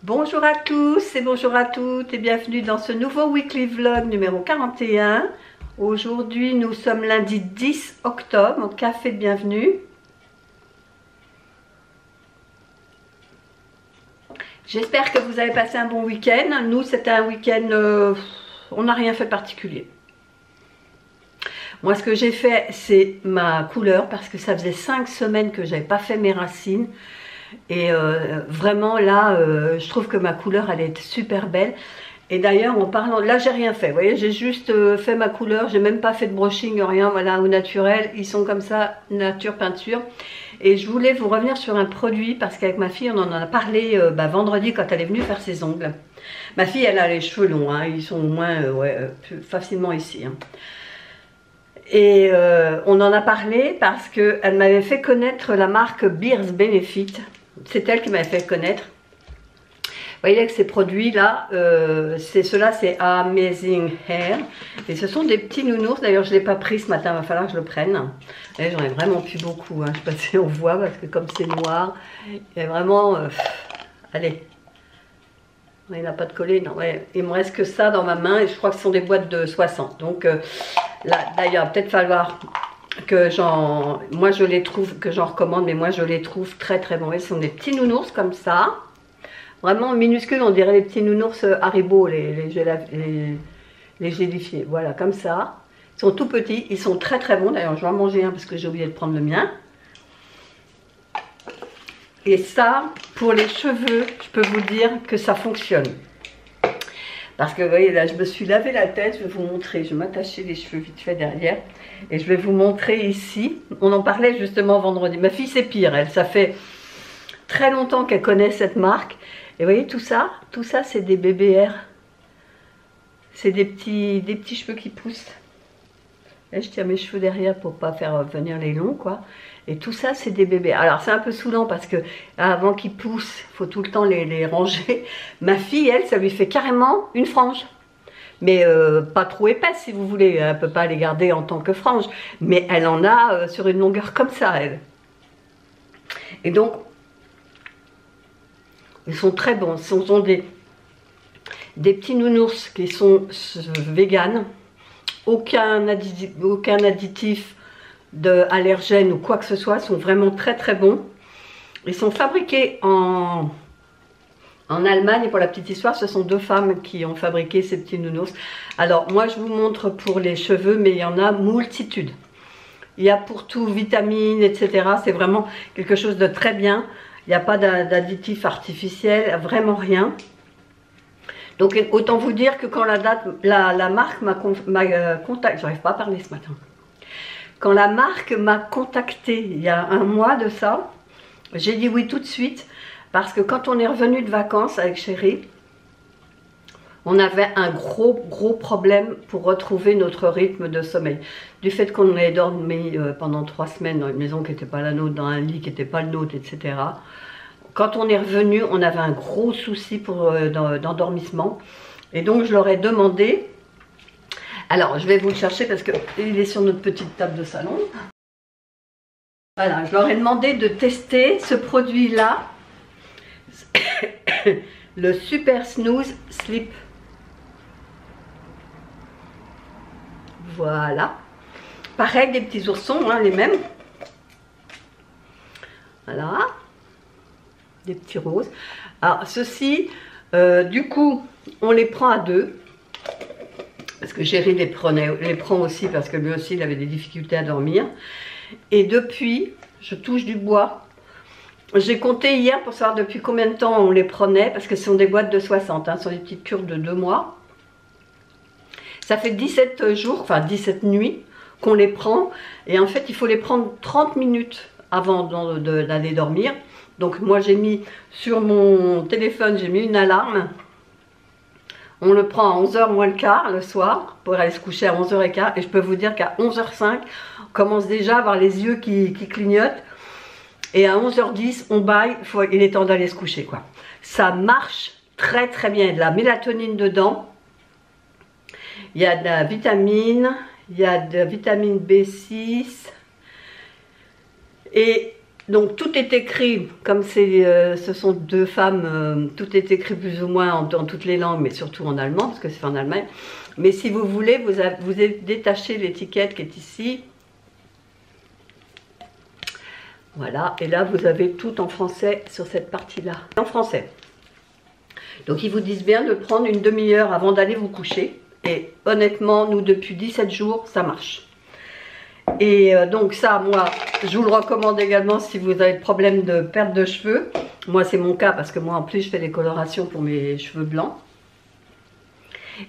Bonjour à tous et bonjour à toutes et bienvenue dans ce nouveau weekly vlog numéro 41. Aujourd'hui nous sommes lundi 10 octobre au café de bienvenue. J'espère que vous avez passé un bon week-end. Nous c'était un week-end, on n'a rien fait de particulier. Moi ce que j'ai fait c'est ma couleur parce que ça faisait 5 semaines que j'avais pas fait mes racines. Et vraiment là je trouve que ma couleur elle est super belle. Et d'ailleurs en parlant, là j'ai rien fait, vous voyez, j'ai juste fait ma couleur, j'ai même pas fait de brushing, rien, voilà, au naturel, ils sont comme ça, nature peinture. Et je voulais vous revenir sur un produit parce qu'avec ma fille on en a parlé vendredi quand elle est venue faire ses ongles. Ma fille elle a les cheveux longs, hein, ils sont au moins plus facilement ici. Hein. Et on en a parlé parce qu'elle m'avait fait connaître la marque Beers Benefit. C'est elle qui m'avait fait connaître. Vous voyez que ces produits-là, ceux-là c'est Amazing Hair. Et ce sont des petits nounours. D'ailleurs, je ne l'ai pas pris ce matin, il va falloir que je le prenne. J'en ai vraiment plus beaucoup. Hein. Je ne sais pas si on voit parce que comme c'est noir, il y a vraiment... allez. Il n'a pas de collet, non. Ouais. Il me reste que ça dans ma main et je crois que ce sont des boîtes de 60. Donc là, d'ailleurs, peut-être falloir que moi je les trouve, que j'en recommande, mais moi je les trouve très très bons. Ils sont des petits nounours comme ça, vraiment minuscules, on dirait les petits nounours Haribo, les gélifiés, voilà, comme ça. Ils sont tout petits, ils sont très très bons. D'ailleurs, je vais en manger un parce que j'ai oublié de prendre le mien. Et ça, pour les cheveux, je peux vous dire que ça fonctionne. Parce que vous voyez là, je me suis lavé la tête, je vais vous montrer, je vais m'attacher les cheveux vite fait derrière. Et je vais vous montrer ici, on en parlait justement vendredi. Ma fille c'est pire, elle, ça fait très longtemps qu'elle connaît cette marque. Et vous voyez tout ça c'est des BBR. C'est des petits cheveux qui poussent. Là, je tiens mes cheveux derrière pour pas faire venir les longs quoi. Et tout ça c'est des bébés. Alors c'est un peu saoulant parce que avant qu'ils poussent, il faut tout le temps les ranger. Ma fille elle, ça lui fait carrément une frange. Mais pas trop épaisse si vous voulez, elle ne peut pas les garder en tant que frange. Mais elle en a sur une longueur comme ça elle. Et donc ils sont très bons. Ce sont des petits nounours qui sont véganes. Aucun additif allergène ou quoi que ce soit, ils sont vraiment très très bons. Ils sont fabriqués en Allemagne et pour la petite histoire, ce sont 2 femmes qui ont fabriqué ces petits nounours. Alors moi je vous montre pour les cheveux, mais il y en a multitude. Il y a pour tout, vitamines, etc. C'est vraiment quelque chose de très bien. Il n'y a pas d'additif artificiel, vraiment rien. Donc autant vous dire que quand la marque m'a contacté, j'arrive pas à parler ce matin. Quand la marque m'a contacté il y a un mois de ça, j'ai dit oui tout de suite parce que quand on est revenu de vacances avec Chéri, on avait un gros problème pour retrouver notre rythme de sommeil. Du fait qu'on avait dormi pendant 3 semaines dans une maison qui n'était pas la nôtre, dans un lit qui n'était pas le nôtre, etc. Quand on est revenu, on avait un gros souci d'endormissement. Et donc je leur ai demandé, alors je vais vous le chercher parce qu'il est sur notre petite table de salon. Voilà, je leur ai demandé de tester ce produit-là, le Super Snooze Sleep. Voilà. Pareil, des petits oursons, hein, les mêmes. Voilà. Des petits roses. Alors ceux-ci, du coup, on les prend à 2. Parce que Chéri les prend aussi parce que lui aussi il avait des difficultés à dormir. Et depuis, je touche du bois. J'ai compté hier pour savoir depuis combien de temps on les prenait. Parce que ce sont des boîtes de 60, hein, ce sont des petites cures de 2 mois. Ça fait 17 jours, enfin 17 nuits qu'on les prend. Et en fait, il faut les prendre 30 minutes avant d'aller dormir. Donc moi j'ai mis sur mon téléphone, j'ai mis une alarme. On le prend à 11h moins le quart le soir pour aller se coucher à 11h15. Et je peux vous dire qu'à 11h05, on commence déjà à avoir les yeux qui clignotent. Et à 11h10, on baille, il est temps d'aller se coucher quoi. Ça marche très très bien. Il y a de la mélatonine dedans. Il y a de la vitamine. Il y a de la vitamine B6. Et Donc tout est écrit, comme ce sont deux femmes, tout est écrit plus ou moins dans toutes les langues, mais surtout en allemand, parce que c'est en Allemagne. Mais si vous voulez, vous détachez l'étiquette qui est ici. Voilà, et là vous avez tout en français sur cette partie-là. En français. Donc ils vous disent bien de prendre une demi-heure avant d'aller vous coucher. Et honnêtement, nous depuis 17 jours, ça marche. Et donc ça, moi, je vous le recommande également si vous avez le problème de perte de cheveux. Moi, c'est mon cas parce que moi, en plus, je fais des colorations pour mes cheveux blancs.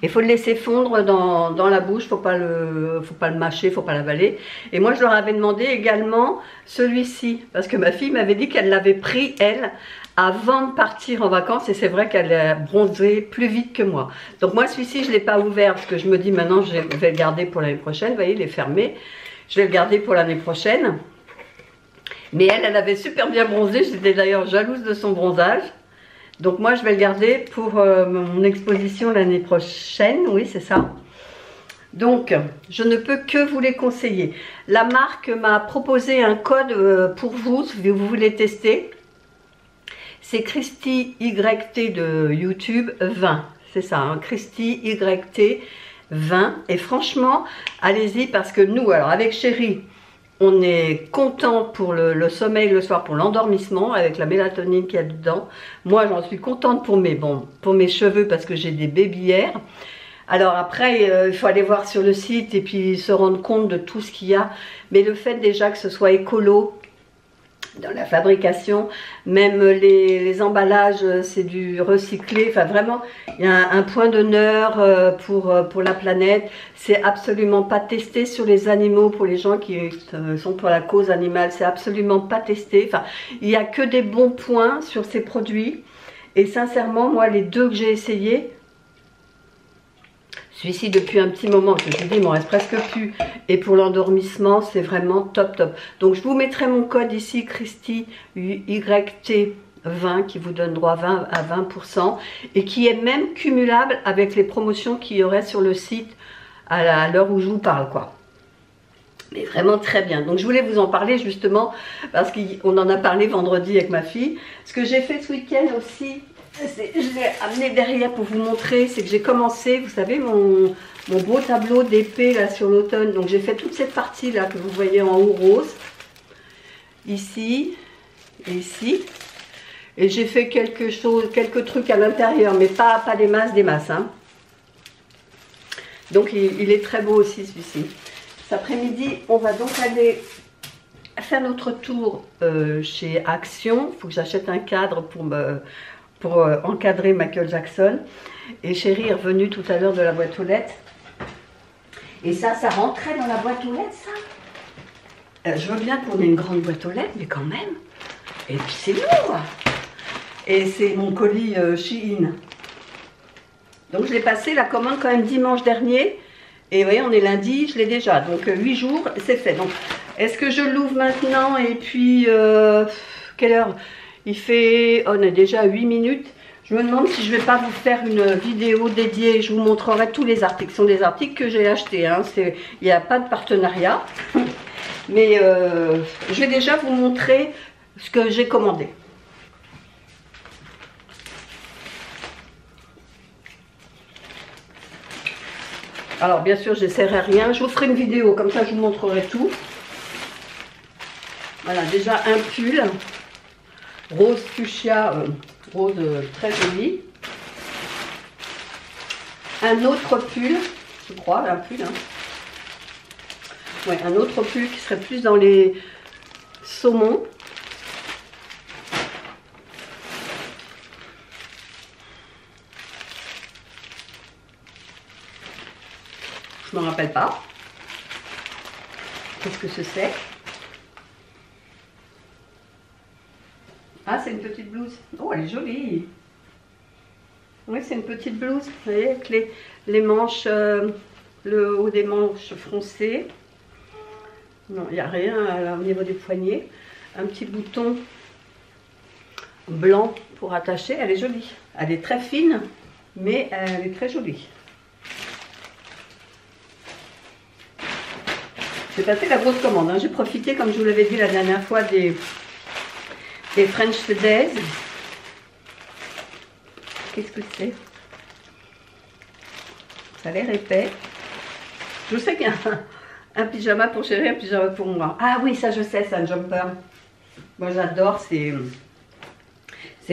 Il faut le laisser fondre dans la bouche, faut pas le mâcher, faut pas l'avaler. Et moi, je leur avais demandé également celui-ci, parce que ma fille m'avait dit qu'elle l'avait pris, elle, avant de partir en vacances, et c'est vrai qu'elle a bronzé plus vite que moi. Donc moi, celui-ci, je ne l'ai pas ouvert, parce que je me dis maintenant, je vais le garder pour l'année prochaine. Vous voyez, il est fermé. Je vais le garder pour l'année prochaine. Mais elle avait super bien bronzé. J'étais d'ailleurs jalouse de son bronzage. Donc moi, je vais le garder pour mon exposition l'année prochaine. Oui, c'est ça. Donc, je ne peux que vous les conseiller. La marque m'a proposé un code pour vous, si vous voulez tester. C'est Christy YT de YouTube 20. C'est ça, hein, Christy YT 20. Et franchement, allez-y parce que nous, alors avec Chérie, on est content pour le sommeil le soir, pour l'endormissement, avec la mélatonine qu'il y a dedans. Moi, j'en suis contente pour mes cheveux parce que j'ai des babyères. Alors après, il faut aller voir sur le site et puis se rendre compte de tout ce qu'il y a. Mais le fait déjà que ce soit écolo dans la fabrication, même les emballages, c'est du recyclé. Enfin vraiment, il y a un point d'honneur pour la planète. C'est absolument pas testé sur les animaux pour les gens qui sont pour la cause animale. C'est absolument pas testé. Enfin, il n'y a que des bons points sur ces produits. Et sincèrement, moi, les deux que j'ai essayés, celui-ci depuis un petit moment, je vous dis, il m'en reste presque plus. Et pour l'endormissement, c'est vraiment top top. Donc je vous mettrai mon code ici, Christy YT 20, qui vous donne droit à 20%. Et qui est même cumulable avec les promotions qu'il y aurait sur le site à l'heure où je vous parle, quoi. Mais vraiment très bien. Donc je voulais vous en parler justement, parce qu'on en a parlé vendredi avec ma fille. Ce que j'ai fait ce week-end aussi, je l'ai amené derrière pour vous montrer, c'est que j'ai commencé, vous savez, mon beau tableau d'épée là sur l'automne. Donc j'ai fait toute cette partie là que vous voyez en haut rose, ici et ici. Et j'ai fait quelques trucs à l'intérieur, mais pas des masses. Hein. Donc il est très beau aussi celui-ci. Cet après-midi, on va donc aller faire notre tour chez Action. Il faut que j'achète un cadre pour encadrer Michael Jackson. Et Chérie est revenue tout à l'heure de la boîte aux lettres. Et ça rentrait dans la boîte aux lettres, ça. Je veux bien qu'on ait une grande boîte aux lettres, mais quand même. Et puis c'est lourd. Et c'est mon colis Shein. Donc je l'ai passé la commande quand même dimanche dernier. Et vous voyez, on est lundi, je l'ai déjà. Donc 8 jours, c'est fait. Donc est-ce que je l'ouvre maintenant? Et puis, quelle heure? Il fait, on est déjà à 8 minutes. Je me demande si je ne vais pas vous faire une vidéo dédiée. Je vous montrerai tous les articles. Ce sont des articles que j'ai achetés. Hein. Il n'y a pas de partenariat. Mais je vais déjà vous montrer ce que j'ai commandé. Alors bien sûr, j'essaierai rien. Je vous ferai une vidéo, comme ça je vous montrerai tout. Voilà, déjà un pull. Rose fuchsia, rose très joli. Un autre pull, je crois, un pull. Hein. Ouais, un autre pull qui serait plus dans les saumons. Je ne me rappelle pas. Qu'est-ce que c'est? Ah, c'est une petite blouse. Oh, elle est jolie. Oui, c'est une petite blouse. Vous voyez, avec les manches, le haut des manches froncées. Non, il n'y a rien au niveau des poignets. Un petit bouton blanc pour attacher. Elle est jolie. Elle est très fine, mais elle est très jolie. J'ai passé la grosse commande. Hein. J'ai profité, comme je vous l'avais dit la dernière fois, des Les French Days. Qu'est-ce que c'est? Ça a l'air épais. Je sais qu'il y a un pyjama pour chérie, un pyjama pour moi. Ah oui, ça je sais, c'est un jumper. Moi j'adore ces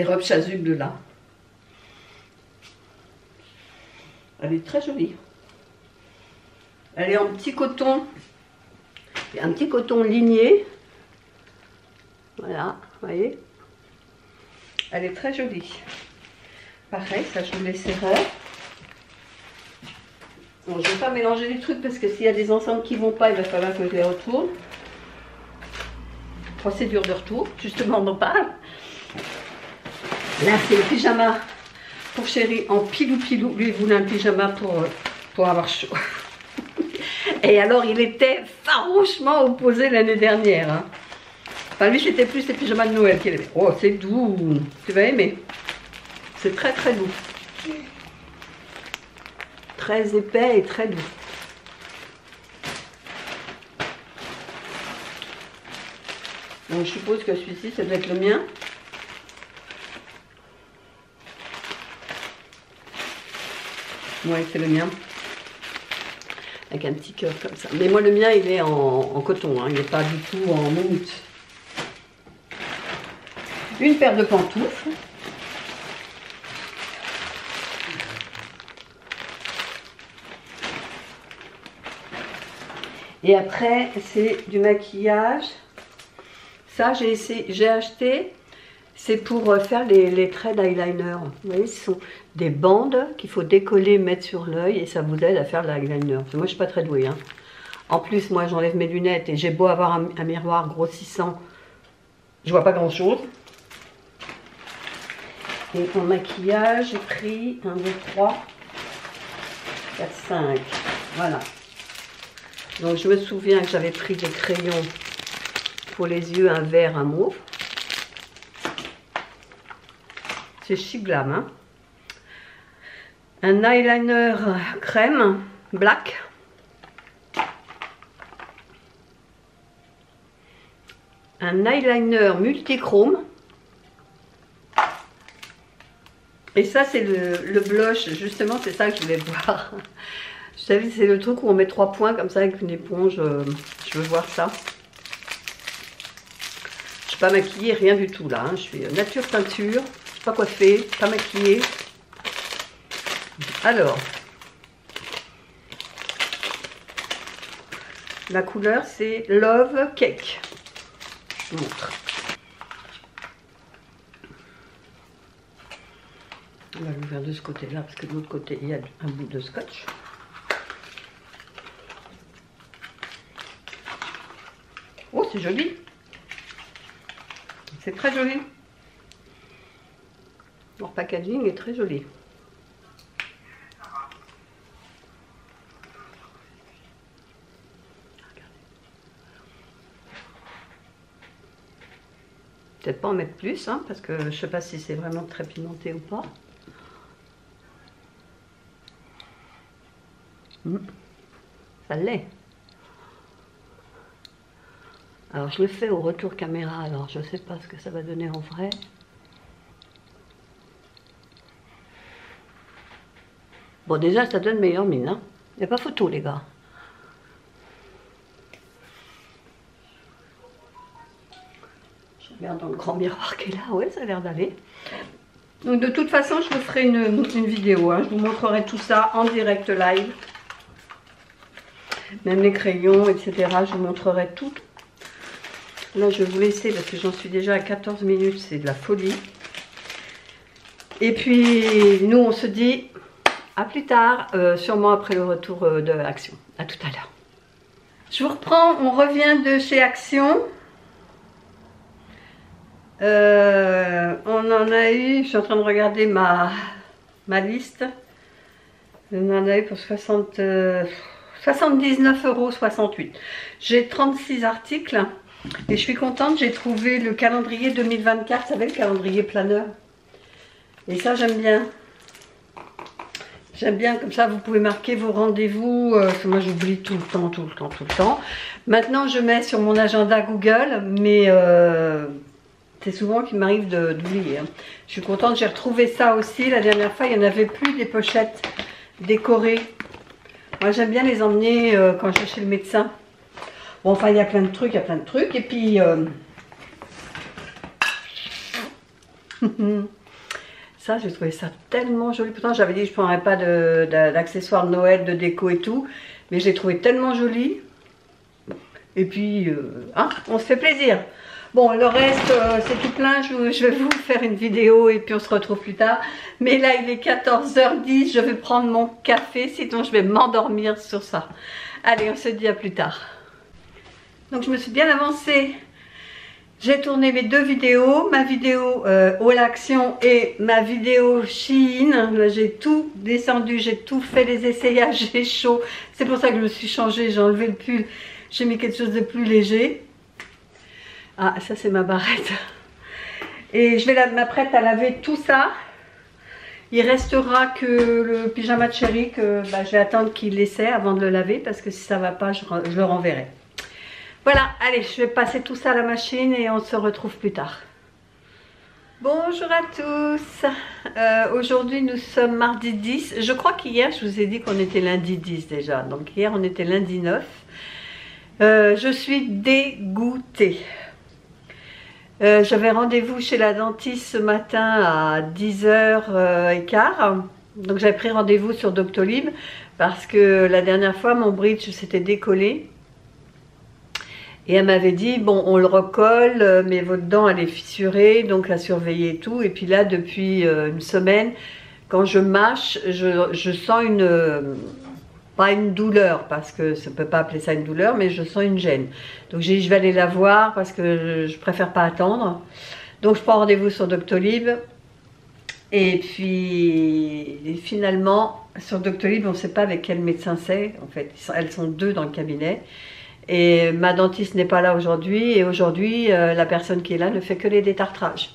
robes chasubles là. Elle est très jolie. Elle est en petit coton. Un petit coton ligné. Voilà, vous voyez. Elle est très jolie. Pareil, ça je vous laisserai. Bon, je ne vais pas mélanger les trucs parce que s'il y a des ensembles qui ne vont pas, il va falloir que je les retourne. Procédure de retour, justement, on en parle. Là, c'est le pyjama pour chérie en pilou-pilou. Lui, il voulait un pyjama pour avoir chaud. Et alors, il était farouchement opposé l'année dernière. Hein. Enfin, lui, c'était plus les pyjamas de Noël qu'il aimait. Oh, c'est doux. Tu vas aimer. C'est très, très doux. Très épais et très doux. Donc je suppose que celui-ci, ça doit être le mien. Ouais, c'est le mien. Avec un petit cœur comme ça. Mais moi, le mien, il est en coton. Hein. Il n'est pas du tout en moumoute. Une paire de pantoufles. Et après, c'est du maquillage. Ça, j'ai acheté, c'est pour faire les traits d'eyeliner. Vous voyez, ce sont des bandes qu'il faut décoller, mettre sur l'œil et ça vous aide à faire de l'eyeliner. Moi, je ne suis pas très douée. Hein. En plus, moi, j'enlève mes lunettes et j'ai beau avoir un miroir grossissant, je vois pas grand-chose. Et en maquillage, j'ai pris 1, 2, 3, 4, 5. Voilà. Donc je me souviens que j'avais pris des crayons pour les yeux, un vert, un mauve. C'est Chic Glam. Hein. Un eyeliner crème, black. Un eyeliner multichrome. Et ça c'est le blush, justement c'est ça que je voulais voir. Vous savez, c'est le truc où on met 3 points comme ça avec une éponge. Je veux voir ça. Je ne suis pas maquillée, rien du tout là. Hein. Je suis nature peinture. Je ne suis pas coiffée, pas maquillée. Alors, la couleur c'est Love Cake. Je vous montre. On va l'ouvrir de ce côté-là parce que de l'autre côté il y a un bout de scotch. Oh, c'est joli. C'est très joli. Leur packaging est très joli. Peut-être pas en mettre plus, hein, parce que je ne sais pas si c'est vraiment très pimenté ou pas. Ça l'est. Alors je le fais au retour caméra, alors je ne sais pas ce que ça va donner en vrai. Bon déjà ça donne meilleure mine, hein. Il n'y a pas photo les gars. Je regarde dans le grand miroir qui est là, ouais ça a l'air d'aller. Donc de toute façon je vous ferai une vidéo, hein. Je vous montrerai tout ça en direct live. Même les crayons, etc. Je vous montrerai tout. Là, je vais vous laisser parce que j'en suis déjà à 14 minutes. C'est de la folie. Et puis, nous, on se dit à plus tard, sûrement après le retour de Action. À tout à l'heure. Je vous reprends. On revient de chez Action. On en a eu, je suis en train de regarder ma liste. On en a eu pour 79,68 €. J'ai 36 articles. Et je suis contente, j'ai trouvé le calendrier 2024, vous savez le calendrier planeur. Et ça j'aime bien. J'aime bien, comme ça vous pouvez marquer vos rendez-vous. Moi j'oublie tout le temps. Maintenant je mets sur mon agenda Google, mais c'est souvent qu'il m'arrive d'oublier. Hein. Je suis contente, j'ai retrouvé ça aussi. La dernière fois, il n'y en avait plus des pochettes décorées. Moi, j'aime bien les emmener quand je vais chez le médecin. Bon, enfin, il y a plein de trucs, Et puis, ça, j'ai trouvé ça tellement joli. Pourtant, j'avais dit que je ne prendrais pas d'accessoires de Noël, de déco et tout. Mais je l'ai trouvé tellement joli. Et puis, hein, on se fait plaisir. Bon, le reste, c'est tout plein. Je vais vous faire une vidéo et puis on se retrouve plus tard. Mais là, il est 14h10. Je vais prendre mon café. Sinon, je vais m'endormir sur ça. Allez, on se dit à plus tard. Donc, je me suis bien avancée. J'ai tourné mes 2 vidéos. Ma vidéo Haul Action et ma vidéo Shein. Là, j'ai tout descendu. J'ai tout fait, les essayages. J'ai chaud. C'est pour ça que je me suis changée. J'ai enlevé le pull. J'ai mis quelque chose de plus léger. Ah, ça c'est ma barrette. Et je vais m'apprête à laver tout ça. Il restera que le pyjama de chéri que je vais attendre qu'il essaie avant de le laver. Parce que si ça ne va pas, je le renverrai. Voilà, allez, je vais passer tout ça à la machine et on se retrouve plus tard. Bonjour à tous. Aujourd'hui nous sommes mardi 10. Je crois qu'hier je vous ai dit qu'on était lundi 10 déjà. Donc hier on était lundi 9. Je suis dégoûtée. J'avais rendez-vous chez la dentiste ce matin à 10h15. Donc j'avais pris rendez-vous sur Doctolib parce que la dernière fois mon bridge s'était décollé. Et elle m'avait dit, bon, on le recolle, mais votre dent, elle est fissurée, donc à surveiller et tout. Et puis là, depuis une semaine, quand je mâche, je sens pas une douleur, parce que ça ne peut pas appeler ça une douleur, mais je sens une gêne. Donc j'ai dit, je vais aller la voir, parce que je préfère pas attendre. Donc je prends rendez-vous sur Doctolib. Et puis, finalement, sur Doctolib, on ne sait pas avec quel médecin c'est. En fait, elles sont 2 dans le cabinet. Et ma dentiste n'est pas là aujourd'hui. Et aujourd'hui, la personne qui est là ne fait que les détartrages.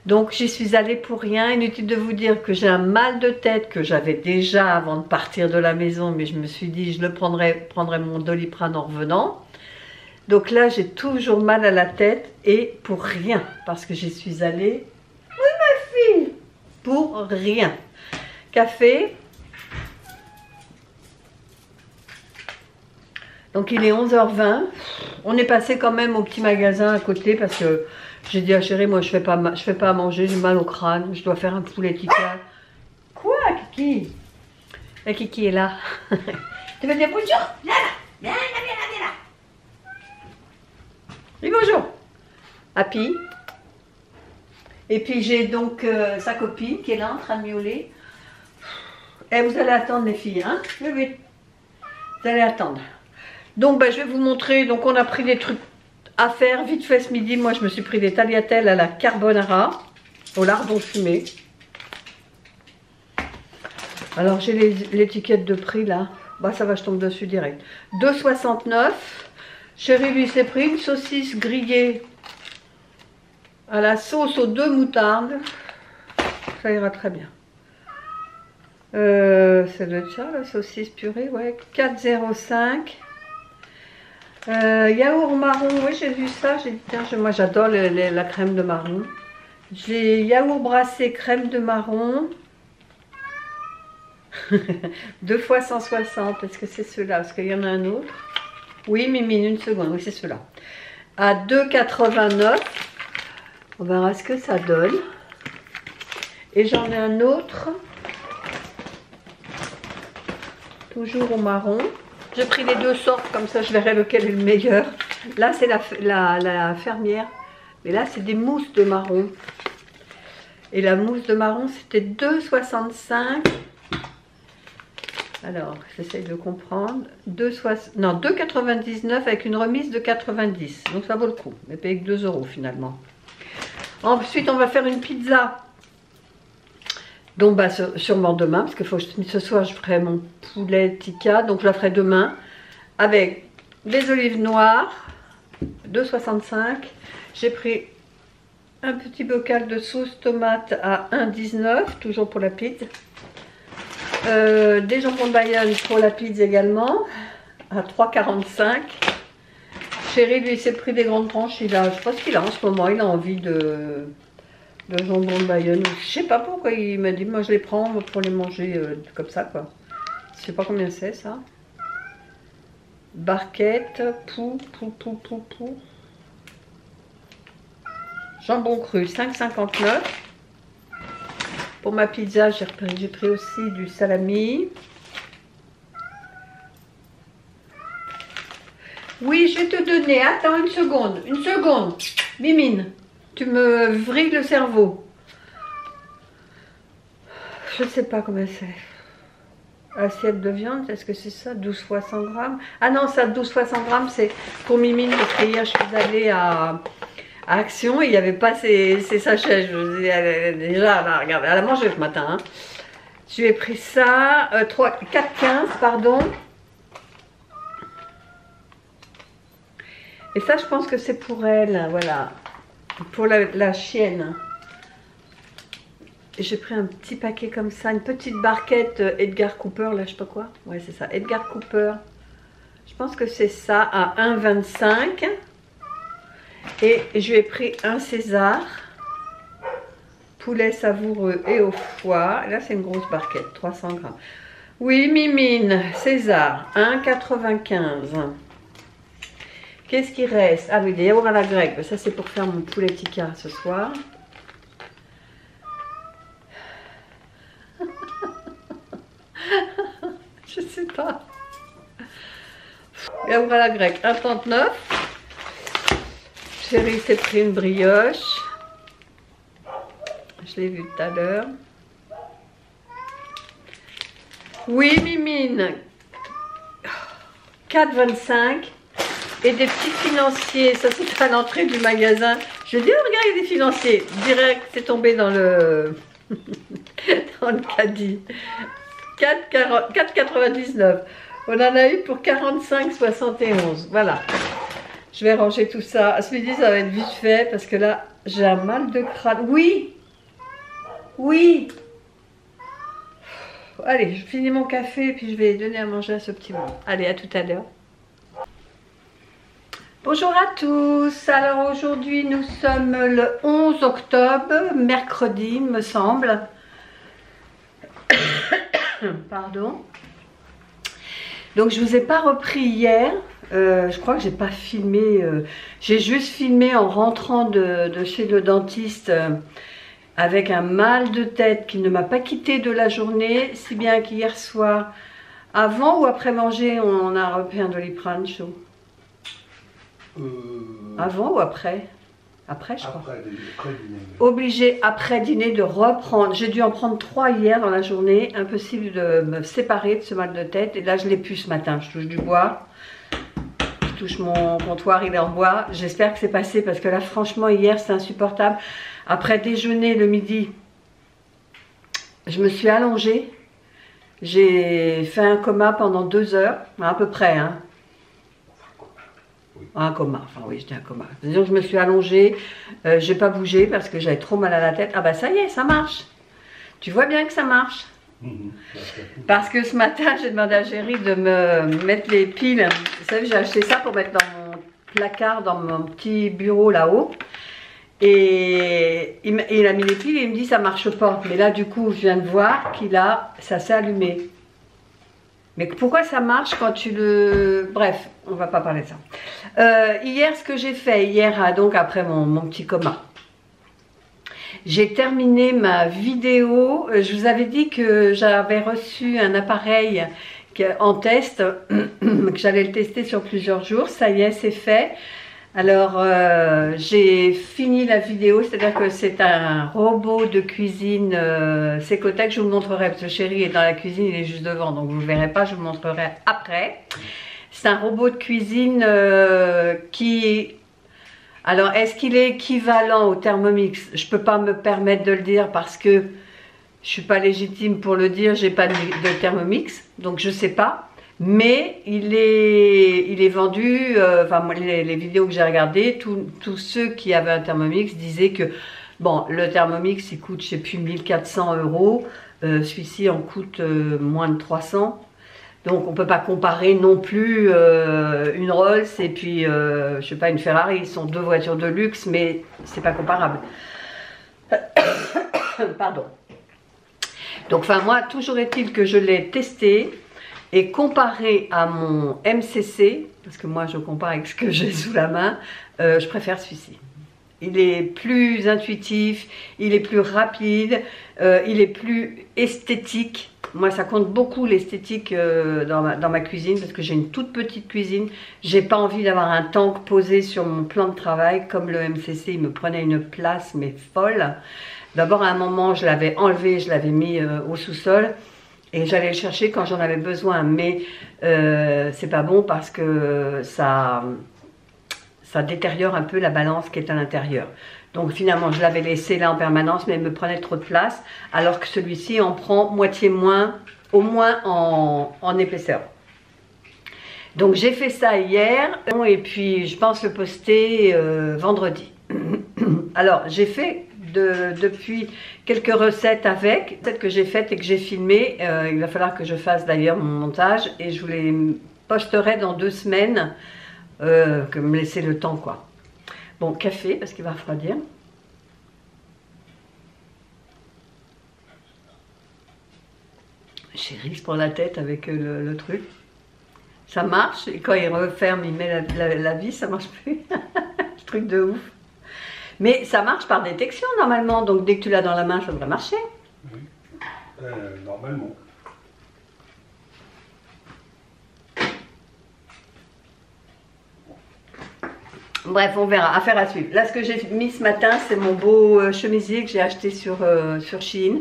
Donc, j'y suis allée pour rien. Inutile de vous dire que j'ai un mal de tête que j'avais déjà avant de partir de la maison. Mais je me suis dit, je prendrai mon Doliprane en revenant. Donc là, j'ai toujours mal à la tête. Et pour rien. Parce que j'y suis allée. Oui, ma fille. Pour rien. Café. Donc il est 11h20, on est passé quand même au petit magasin à côté parce que j'ai dit à chérie, moi je fais pas à manger, j'ai mal au crâne, je dois faire un poulet tikka. Quoi Kiki? La Kiki est là. Tu veux dire bonjour? Viens là, viens là. Oui bonjour. Happy. Et puis j'ai donc sa copine qui est là en train de miauler. Et vous allez attendre les filles, hein? Oui, oui. Vous allez attendre. Donc je vais vous montrer, donc on a pris des trucs à faire vite fait ce midi. Moi je me suis pris des tagliatelles à la carbonara, au lardon fumé. Alors j'ai l'étiquette de prix là, ça va je tombe dessus direct. 2,69. Chéri lui s'est pris une saucisse grillée à la sauce aux 2 moutardes. Ça ira très bien. C'est de ça la saucisse purée, ouais, 4,05. Yaourt marron, oui j'ai vu ça, j'ai dit tiens, moi j'adore la crème de marron. J'ai yaourt brassé crème de marron. 2 fois 160, est-ce que c'est ceux-là? Parce qu'il y en a un autre. Oui Mimi, une seconde, oui c'est ceux-là. À 2,89. On verra ce que ça donne. Et j'en ai un autre. Toujours au marron. J'ai pris les 2 sortes, comme ça je verrai lequel est le meilleur. Là c'est la fermière. Mais là c'est des mousses de marron. Et la mousse de marron c'était 2,65. Alors j'essaye de comprendre. 2,99 avec une remise de 90. Donc ça vaut le coup. Mais payer que 2 € finalement. Ensuite on va faire une pizza. Donc sûrement demain, parce que ce soir je ferai mon poulet tikka, donc je la ferai demain, avec des olives noires, 2,65. J'ai pris un petit bocal de sauce tomate à 1,19, toujours pour la pizza. Des jambons de Bayonne pour la pizza également, à 3,45. Chéri, lui, s'est pris des grandes tranches. Il a, je pense qu'il a en ce moment, il a envie de jambon de Bayonne. Je sais pas pourquoi il m'a dit, moi je les prends pour les manger comme ça, quoi. Je sais pas combien c'est ça. Barquette, pou. Jambon cru, 5,59. Pour ma pizza, j'ai pris aussi du salami. Oui, je vais te donner. Attends une seconde. Une seconde. Mimine, tu me vrilles le cerveau. Je ne sais pas combien c'est. Assiette de viande, est-ce que c'est ça? 12 fois 100 grammes. Ah non, ça, 12 fois 100 grammes, c'est pour Mimine. Parce que hier, je suis allée à Action. Il n'y avait pas ces sachets. Je vous dis, déjà, là, regardez, elle a mangé ce matin. Hein. Je lui ai pris ça. 4,15, pardon. Et ça, je pense que c'est pour elle, voilà. Pour la chienne. J'ai pris un petit paquet comme ça, une petite barquette Edgar Cooper, là, je sais pas quoi. Ouais, c'est ça, Edgar Cooper. Je pense que c'est ça, à 1,25. Et je lui ai pris un César. Poulet savoureux et au foie. Là, c'est une grosse barquette, 300 grammes. Oui, Mimine, César, 1,95. Qu'est-ce qui reste? Ah oui, des yaourts à la grecque. Ça, c'est pour faire mon poulet tikka ce soir. Je sais pas. Yaourt à la grecque, 1,39. Chéri s'est pris une brioche. Je l'ai vu tout à l'heure. Oui, Mimine. 4,25. Et des petits financiers, ça c'est à l'entrée du magasin. Je dis, oh, regarde, il y a des financiers. Direct, c'est tombé dans le, dans le caddie. 4,99. On en a eu pour 45,71. Voilà. Je vais ranger tout ça. Ce midi, ça va être vite fait parce que là, j'ai un mal de crâne. Oui. Oui. Allez, je finis mon café et puis je vais donner à manger à ce petit monde. Allez, à tout à l'heure. Bonjour à tous, alors aujourd'hui nous sommes le 11 octobre, mercredi me semble. Pardon. Donc je vous ai pas repris hier, je crois que j'ai pas filmé, j'ai juste filmé en rentrant de chez le dentiste avec un mal de tête qui ne m'a pas quitté de la journée, si bien qu'hier soir, avant ou après manger, on a repris un Doliprane chaud. Avant ou après? Après, je crois. Après dîner. Obligé après dîner de reprendre. J'ai dû en prendre 3 hier dans la journée. Impossible de me séparer de ce mal de tête. Et là, je l'ai plus ce matin. Je touche du bois. Je touche mon comptoir, il est en bois. J'espère que c'est passé parce que là, franchement, hier, c'est insupportable. Après déjeuner le midi, je me suis allongée. J'ai fait un coma pendant 2 heures, à peu près, hein. Un coma, enfin oui, je dis un coma. Disons que je me suis allongée, j'ai pas bougé parce que j'avais trop mal à la tête. Ah bah ça y est, ça marche. Tu vois bien que ça marche. Parce que ce matin, j'ai demandé à Géry de me mettre les piles. Vous savez, j'ai acheté ça pour mettre dans mon placard, dans mon petit bureau là-haut. Et il a mis les piles et il me dit ça marche pas. Mais là, du coup, je viens de voir ça s'est allumé. Mais pourquoi ça marche quand tu le... Bref, on va pas parler de ça. Hier, ce que j'ai fait, donc après mon petit coma, j'ai terminé ma vidéo. Je vous avais dit que j'avais reçu un appareil en test, que j'allais le tester sur plusieurs jours. Ça y est, c'est fait. Alors, j'ai fini la vidéo, c'est-à-dire que c'est un robot de cuisine Secotec, je vous le montrerai, parce que Chéri est dans la cuisine, il est juste devant, donc vous ne le verrez pas, je vous le montrerai après. C'est un robot de cuisine qui... Alors, est-ce qu'il est équivalent au Thermomix? Je ne peux pas me permettre de le dire parce que je ne suis pas légitime pour le dire, j'ai pas de Thermomix, donc je ne sais pas. Mais il est vendu, enfin moi, les vidéos que j'ai regardées, tous ceux qui avaient un Thermomix disaient que bon, le Thermomix il coûte, je sais plus, 1400 €, celui-ci en coûte moins de 300. Donc on ne peut pas comparer non plus une Rolls et puis, je sais pas, une Ferrari. Ils sont deux voitures de luxe, mais c'est pas comparable. Pardon. Donc enfin moi, toujours est-il que je l'ai testé et comparé à mon MCC, parce que moi je compare avec ce que j'ai sous la main, je préfère celui-ci. Il est plus intuitif, il est plus rapide, il est plus esthétique. Moi, ça compte beaucoup l'esthétique dans ma cuisine parce que j'ai une toute petite cuisine. J'ai pas envie d'avoir un tank posé sur mon plan de travail comme le MCC. Il me prenait une place mais folle. D'abord, à un moment, je l'avais enlevé, je l'avais mis au sous-sol et j'allais le chercher quand j'en avais besoin. Mais c'est pas bon parce que ça détériore un peu la balance qui est à l'intérieur. Donc finalement, je l'avais laissé là en permanence, mais il me prenait trop de place, alors que celui-ci en prend moitié moins, au moins en épaisseur. Donc j'ai fait ça hier, et puis je pense le poster vendredi. Alors j'ai fait depuis quelques recettes avec, celles que j'ai faites et que j'ai filmées. Il va falloir que je fasse d'ailleurs mon montage, et je vous les posterai dans 2 semaines, que me laisser le temps quoi. Bon, café parce qu'il va refroidir. J'ai risque pour la tête avec le truc. Ça marche et quand il referme, il met la vis, ça marche plus. Truc de ouf. Mais ça marche par détection normalement, donc dès que tu l'as dans la main, ça devrait marcher. Oui, normalement. Bref, on verra, affaire à suivre. Là, ce que j'ai mis ce matin, c'est mon beau chemisier que j'ai acheté sur Shein.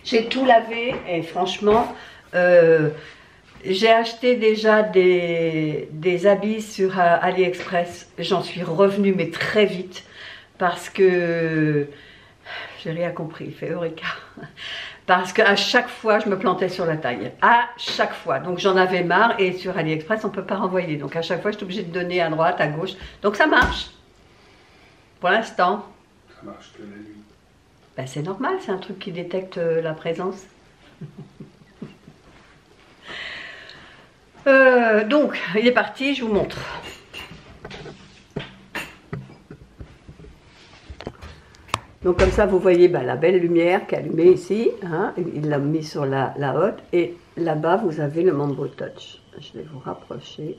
J'ai tout lavé et franchement, j'ai acheté déjà des habits sur AliExpress. J'en suis revenue, mais très vite, parce que j'ai rien compris, il fait Eureka. Parce qu'à chaque fois, je me plantais sur la taille. À chaque fois. Donc j'en avais marre. Et sur AliExpress, on ne peut pas renvoyer. Donc à chaque fois, je suis obligée de donner à droite, à gauche. Donc ça marche. Pour l'instant. Ça marche que la nuit. Ben, c'est normal, c'est un truc qui détecte la présence. Donc, il est parti, je vous montre. Donc comme ça, vous voyez la belle lumière qui est allumée ici. Hein, il l'a mis sur la haute. Et là-bas, vous avez le Mambo Touch. Je vais vous rapprocher.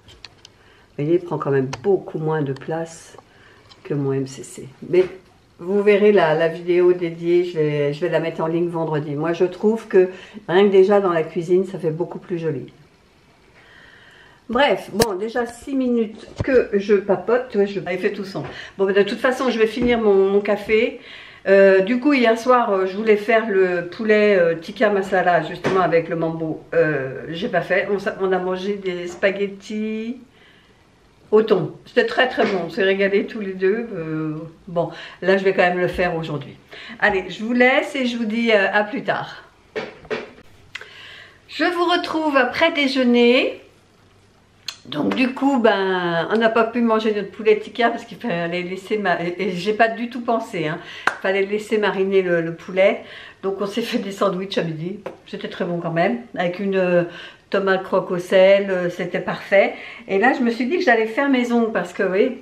Vous voyez, il prend quand même beaucoup moins de place que mon MCC. Mais vous verrez la vidéo dédiée, je vais la mettre en ligne vendredi. Moi, je trouve que rien que déjà dans la cuisine, ça fait beaucoup plus joli. Bref, bon, déjà 6 minutes que je papote. Ouais, il fait tout son. Bon, de toute façon, je vais finir mon café. Du coup, hier soir, je voulais faire le poulet tikka masala, justement, avec le mambo. J'ai pas fait. On a mangé des spaghettis au thon. C'était très très bon. On s'est régalés tous les deux. Bon, là, je vais quand même le faire aujourd'hui. Allez, je vous laisse et je vous dis à plus tard. Je vous retrouve après déjeuner. Donc du coup, on n'a pas pu manger notre poulet tikka parce qu'il fallait laisser, et j'ai pas du tout pensé, hein, il fallait laisser mariner le poulet. Donc on s'est fait des sandwichs à midi, c'était très bon quand même, avec une tomate croque au sel, c'était parfait. Et là je me suis dit que j'allais faire mes ongles parce que oui,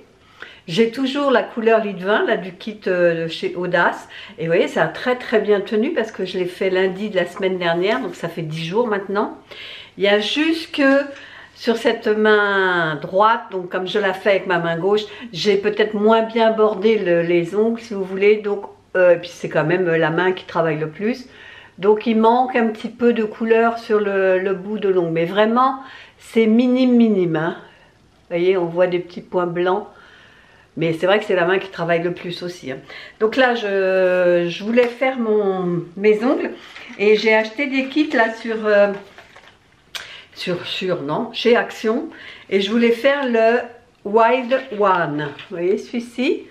j'ai toujours la couleur lit de vin là, du kit de chez Audace. Et vous voyez, ça a très très bien tenu parce que je l'ai fait lundi de la semaine dernière, donc ça fait 10 jours maintenant. Il y a juste que sur cette main droite, donc comme je la fais avec ma main gauche, j'ai peut-être moins bien bordé les ongles si vous voulez, donc et puis c'est quand même la main qui travaille le plus, donc il manque un petit peu de couleur sur le bout de l'ongle, mais vraiment c'est minime, hein. Vous voyez, on voit des petits points blancs, mais c'est vrai que c'est la main qui travaille le plus aussi, hein. Donc là je voulais faire mes ongles et j'ai acheté des kits là chez Action, et je voulais faire le Wild One. Vous voyez celui-ci,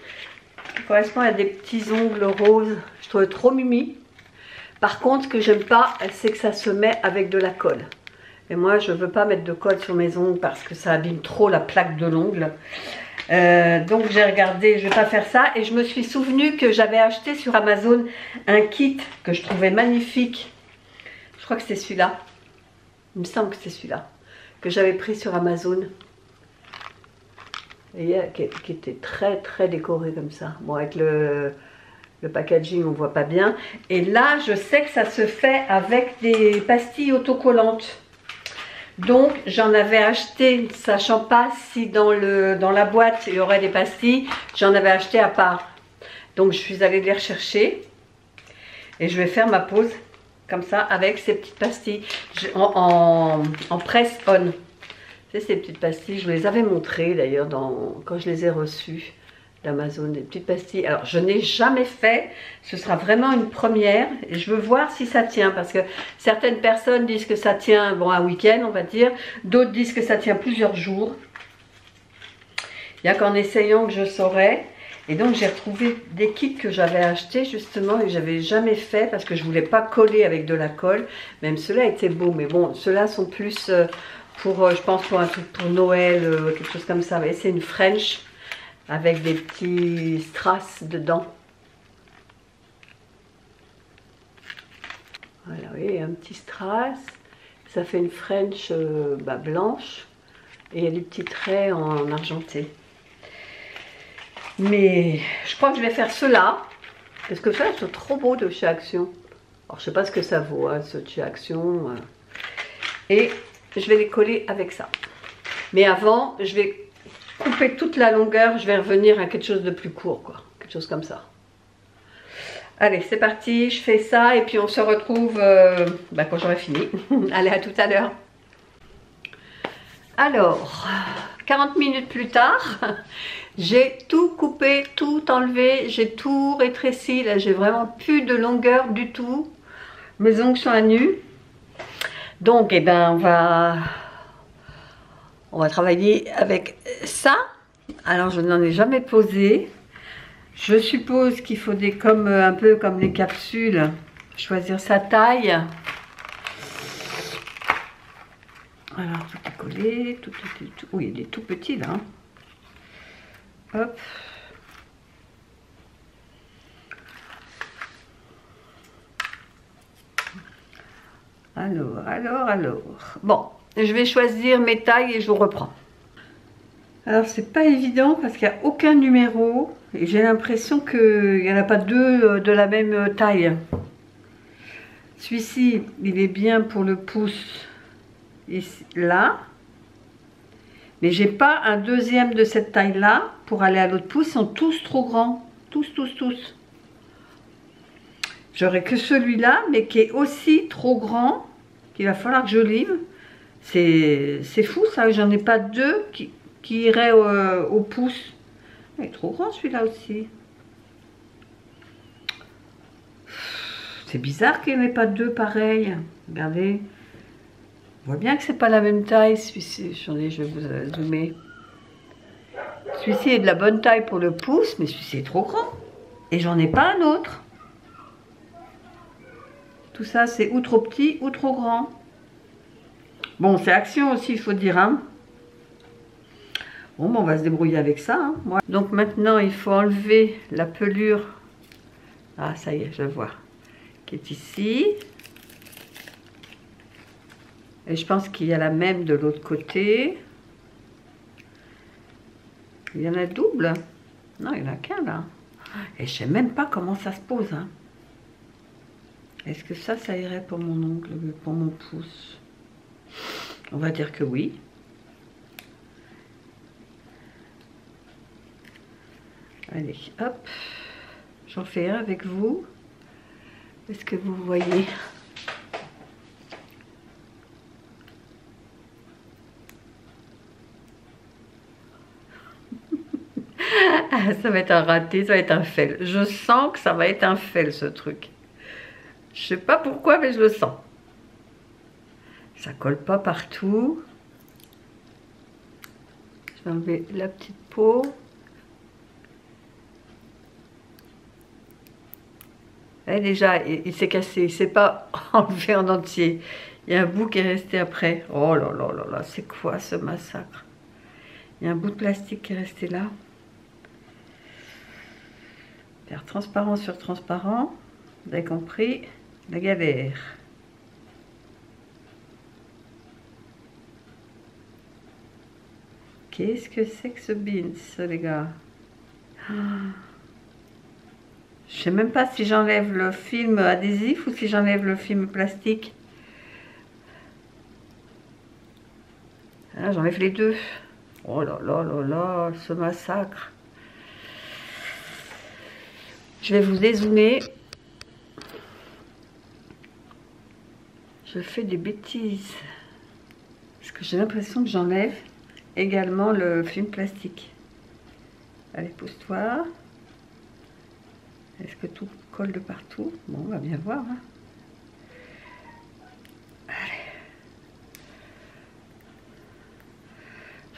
qui correspond à des petits ongles roses. Je trouve trop mimi. Par contre, ce que j'aime pas, c'est que ça se met avec de la colle. Et moi, je veux pas mettre de colle sur mes ongles parce que ça abîme trop la plaque de l'ongle. Donc j'ai regardé, je vais pas faire ça, et je me suis souvenu que j'avais acheté sur Amazon un kit que je trouvais magnifique. Je crois que c'est celui-là. Il me semble que c'est celui-là. Que j'avais pris sur Amazon. Et qui était très très décoré comme ça. Bon, avec le packaging, on voit pas bien. Et là, je sais que ça se fait avec des pastilles autocollantes. Donc, j'en avais acheté, sachant pas si dans la boîte, il y aurait des pastilles. J'en avais acheté à part. Donc, je suis allée les rechercher. Et je vais faire ma pause, comme ça, avec ces petites pastilles. En press-on. C'est ces petites pastilles, je vous les avais montrées d'ailleurs quand je les ai reçues d'Amazon, des petites pastilles. Alors, je n'ai jamais fait, ce sera vraiment une première. Et je veux voir si ça tient, parce que certaines personnes disent que ça tient, bon, un week-end, on va dire. D'autres disent que ça tient plusieurs jours. Il n'y a qu'en essayant que je saurais. Et donc, j'ai retrouvé des kits que j'avais achetés, justement, et que j'avais jamais fait, parce que je ne voulais pas coller avec de la colle. Même ceux-là étaient beaux, mais bon, ceux-là sont plus pour, je pense, pour un truc pour Noël, quelque chose comme ça. Vous voyez, c'est une French. Avec des petits strass dedans. Voilà, oui, un petit strass. Ça fait une French blanche. Et il y a des petits traits en argenté. Mais je crois que je vais faire ceux-là. Parce que ça, c'est trop beau de chez Action. Alors, je sais pas ce que ça vaut, hein, ceux de chez Action. Et je vais les coller avec ça. Mais avant, je vais couper toute la longueur, je vais revenir à quelque chose de plus court, quoi. Quelque chose comme ça. Allez, c'est parti, je fais ça et puis on se retrouve quand j'aurai fini. Allez, à tout à l'heure. Alors, 40 minutes plus tard, j'ai tout coupé, tout enlevé, j'ai tout rétréci. Là, j'ai vraiment plus de longueur du tout. Mes ongles sont à nu. Donc, eh ben, on va travailler avec ça. Alors, je n'en ai jamais posé. Je suppose qu'il faut un peu comme les capsules, choisir sa taille. Alors, tout est collé, tout. Oui, il est tout petit là. Hop. Alors. Bon, je vais choisir mes tailles et je vous reprends. Alors, c'est pas évident parce qu'il n'y a aucun numéro et j'ai l'impression qu'il n'y en a pas deux de la même taille. Celui-ci, il est bien pour le pouce ici, là. Mais j'ai pas un deuxième de cette taille-là pour aller à l'autre pouce. Ils sont tous trop grands. Tous. J'aurai que celui-là, mais qui est aussi trop grand, qu'il va falloir que je livre. C'est fou ça, j'en ai pas deux qui iraient au pouce. Il est trop grand celui-là aussi. C'est bizarre qu'il n'y en ait pas deux pareils. Regardez. On voit bien que c'est pas la même taille, celui-ci. Je vais vous zoomer. Celui-ci est de la bonne taille pour le pouce, mais celui-ci est trop grand. Et j'en ai pas un autre. Tout ça, c'est ou trop petit ou trop grand. Bon, c'est Action aussi, il faut dire. Hein. Bon, on va se débrouiller avec ça. Hein. Ouais. Donc maintenant, il faut enlever la pelure. Ah, ça y est, je vois. Qui est ici. Et je pense qu'il y a la même de l'autre côté. Il y en a double. Non, il n'y en a qu'un là. Et je ne sais même pas comment ça se pose. Hein. Est-ce que ça irait pour mon ongle, pour mon pouce? On va dire que oui. Allez, hop. J'en fais un avec vous. Est-ce que vous voyez? Ça va être un raté, ça va être un fail. Je sens que ça va être un fail ce truc. Je sais pas pourquoi, mais je le sens. Ça colle pas partout. Je vais enlever la petite peau. Et déjà, il s'est cassé, il ne s'est pas enlevé en entier. Il y a un bout qui est resté après. Oh là là là là, c'est quoi ce massacre? Il y a un bout de plastique qui est resté là. Faire transparent sur transparent. Vous avez compris? La galère. Qu'est-ce que c'est que ce beans, les gars? Je sais même pas si j'enlève le film adhésif ou si j'enlève le film plastique. Ah, j'enlève les deux. Oh là là là là, ce massacre. Je vais vous dézoomer. Je fais des bêtises. Parce que j'ai l'impression que j'enlève également le film plastique. Allez, pose-toi. Est-ce que tout colle de partout? Bon, on va bien voir. Hein. Allez.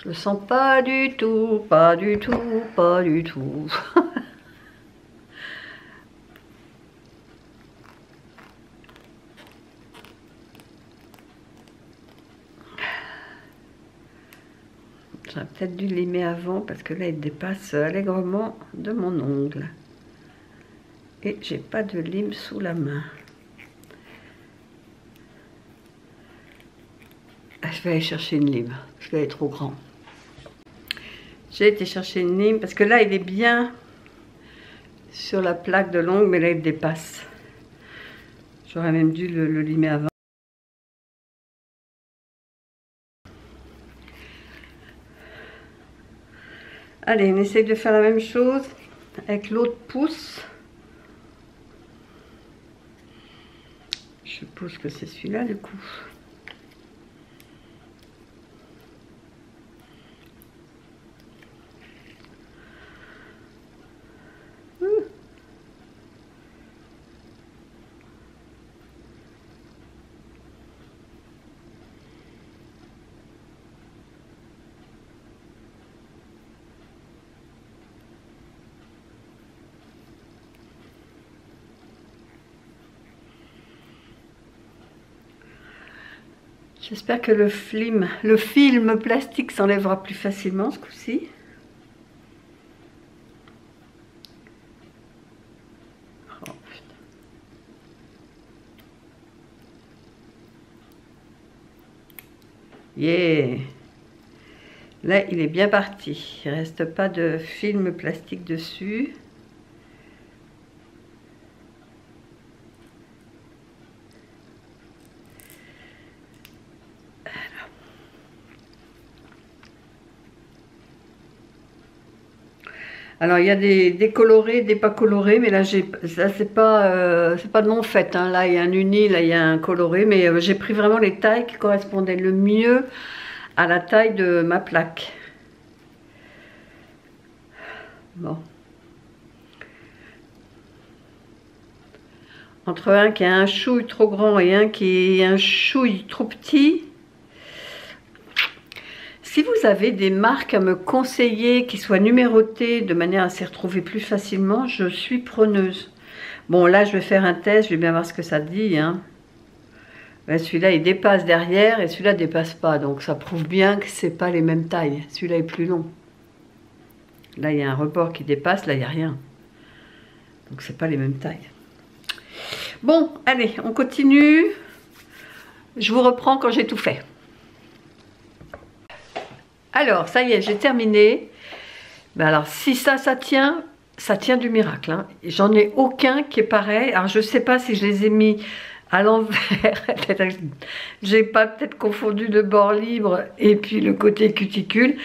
Je le sens pas du tout, pas du tout, pas du tout. J'aurais peut-être dû limer avant parce que là il dépasse allègrement de mon ongle. Et j'ai pas de lime sous la main. Ah, je vais aller chercher une lime, parce qu'il est trop grand. J'ai été chercher une lime parce que là il est bien sur la plaque de l'ongle, mais là il dépasse. J'aurais même dû le limer avant. Allez, on essaye de faire la même chose avec l'autre pouce. Je suppose que c'est celui-là du coup. J'espère que le film plastique s'enlèvera plus facilement ce coup-ci. Oh, putain. Yeah! Là, il est bien parti. Il ne reste pas de film plastique dessus. Alors il y a des colorés, des pas colorés, mais là c'est pas de mon fait. Hein. Là il y a un uni, là il y a un coloré, mais j'ai pris vraiment les tailles qui correspondaient le mieux à la taille de ma plaque. Bon. Entre un qui a un chouille trop grand et un qui est un chouille trop petit. Si vous avez des marques à me conseiller qui soient numérotées de manière à s'y retrouver plus facilement, je suis preneuse. Bon, là, je vais faire un test, je vais bien voir ce que ça dit. Hein. Ben, celui-là, il dépasse derrière et celui-là ne dépasse pas. Donc, ça prouve bien que ce n'est pas les mêmes tailles. Celui-là est plus long. Là, il y a un rebord qui dépasse, là, il n'y a rien. Donc, ce n'est pas les mêmes tailles. Bon, allez, on continue. Je vous reprends quand j'ai tout fait. Alors, ça y est, j'ai terminé. Ben alors, si ça tient du miracle. Hein. J'en ai aucun qui est pareil. Alors, je ne sais pas si je les ai mis à l'envers. J'ai pas peut-être confondu le bord libre et puis le côté cuticule.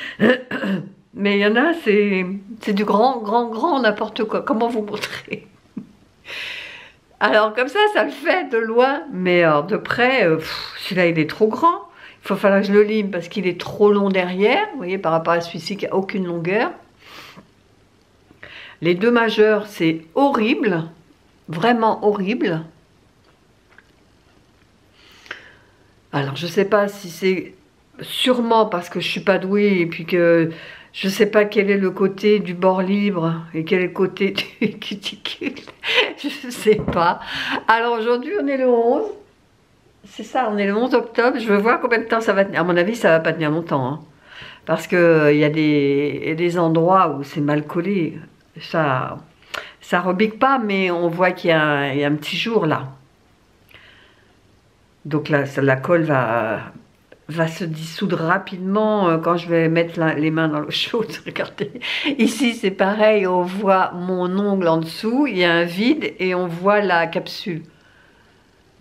Mais il y en a, c'est du grand n'importe quoi. Comment vous montrer? Alors, comme ça le fait de loin. Mais alors, de près, celui-là, il est trop grand. Il va falloir que je le lime parce qu'il est trop long derrière. Vous voyez, par rapport à celui-ci qui n'a aucune longueur. Les deux majeurs, c'est horrible. Vraiment horrible. Alors, je ne sais pas si c'est sûrement parce que je ne suis pas douée et puis que je ne sais pas quel est le côté du bord libre et quel est le côté du cuticule. Je ne sais pas. Alors, aujourd'hui, on est le 11. C'est ça, on est le 11 octobre, je veux voir combien de temps ça va tenir. À mon avis, ça ne va pas tenir longtemps. Hein. Parce qu'il y a des endroits où c'est mal collé. Ça rebique pas, mais on voit qu'il y a un petit jour là. Donc là, la colle va va se dissoudre rapidement quand je vais mettre les mains dans l'eau chaude. Regardez, ici c'est pareil, on voit mon ongle en dessous, il y a un vide et on voit la capsule.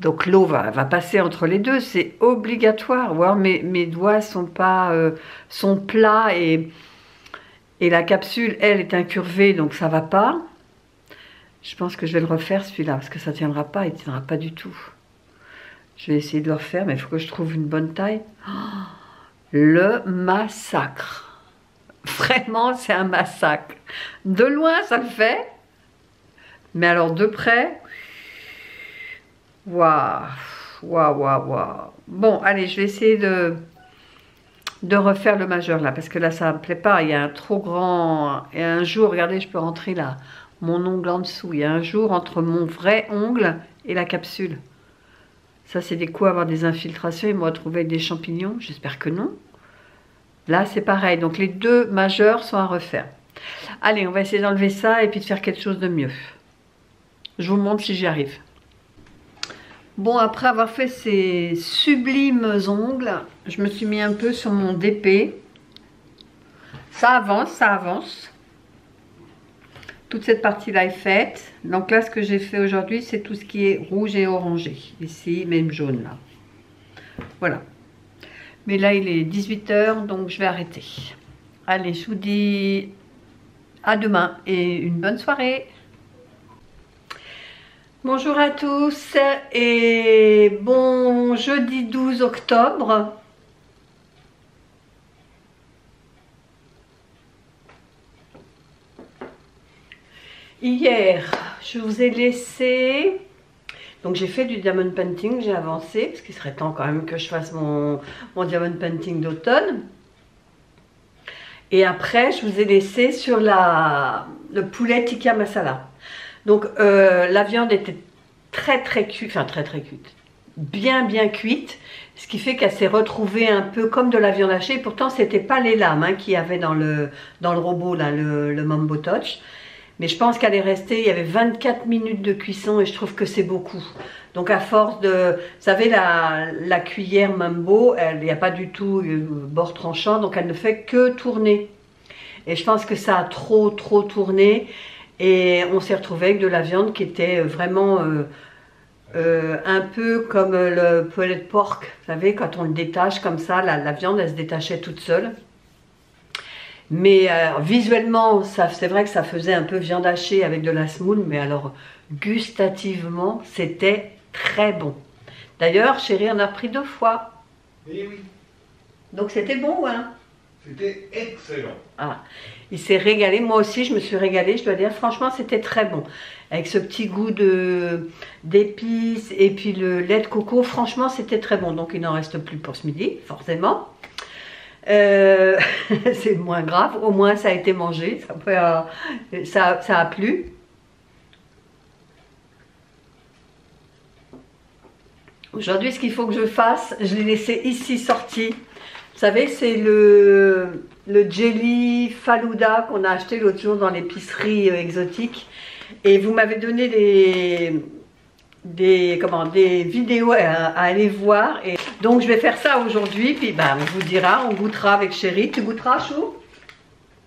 Donc l'eau va passer entre les deux, c'est obligatoire. Ou alors mes doigts sont pas sont plats et la capsule, elle, est incurvée, donc ça va pas. Je pense que je vais le refaire celui-là, parce que ça tiendra pas, il tiendra pas du tout. Je vais essayer de le refaire, mais il faut que je trouve une bonne taille. Oh, le massacre. Vraiment, c'est un massacre. De loin, ça le fait. Mais alors, de près... Waouh, waouh, waouh, waouh. Bon, allez, je vais essayer de refaire le majeur, là, parce que là, ça ne me plaît pas. Il y a un trop grand... Et un jour, regardez, je peux rentrer là, mon ongle en dessous. Il y a un jour entre mon vrai ongle et la capsule. Ça, c'est des coups à avoir des infiltrations. Ils m'ont retrouvé avec des champignons. J'espère que non. Là, c'est pareil. Donc, les deux majeurs sont à refaire. Allez, on va essayer d'enlever ça et puis de faire quelque chose de mieux. Je vous montre si j'y arrive. Bon, après avoir fait ces sublimes ongles, je me suis mis un peu sur mon DP. Ça avance, ça avance. Toute cette partie-là est faite. Donc là, ce que j'ai fait aujourd'hui, c'est tout ce qui est rouge et orangé. Ici, même jaune là. Voilà. Mais là, il est 18 h, donc je vais arrêter. Allez, je vous dis à demain et une bonne soirée. Bonjour à tous et bon jeudi 12 octobre. Hier, je vous ai laissé, donc j'ai fait du diamond painting, j'ai avancé, parce qu'il serait temps quand même que je fasse mon diamond painting d'automne. Et après, je vous ai laissé sur le poulet tikka masala. Donc la viande était très cuite, enfin très cuite, bien cuite, ce qui fait qu'elle s'est retrouvée un peu comme de la viande hachée. Pourtant, c'était pas les lames hein, qu'il y avait dans le robot, là, le Mambo Touch. Mais je pense qu'elle est restée, il y avait 24 minutes de cuisson et je trouve que c'est beaucoup. Donc à force de... Vous savez, la cuillère Mambo, il n'y a pas du tout bord tranchant, donc elle ne fait que tourner. Et je pense que ça a trop tourné. Et on s'est retrouvé avec de la viande qui était vraiment un peu comme le poulet de porc. Vous savez, quand on le détache comme ça, la viande, elle se détachait toute seule. Mais visuellement, c'est vrai que ça faisait un peu viande hachée avec de la semoule, mais alors gustativement, c'était très bon. D'ailleurs, chérie en a pris 2 fois. Eh oui. Donc c'était bon, hein? C'était excellent. Ah, il s'est régalé. Moi aussi, je me suis régalée, je dois dire. Franchement, c'était très bon. Avec ce petit goût d'épices et puis le lait de coco, franchement, c'était très bon. Donc, il n'en reste plus pour ce midi, forcément. C'est moins grave, au moins ça a été mangé, ça a plu. Aujourd'hui, ce qu'il faut que je fasse, je l'ai laissé ici sorti. Vous savez, c'est le jelly Faluda qu'on a acheté l'autre jour dans l'épicerie exotique. Et vous m'avez donné des vidéos à aller voir. Et donc je vais faire ça aujourd'hui, puis ben, on vous dira, on goûtera avec chérie. Tu goûteras, Chou?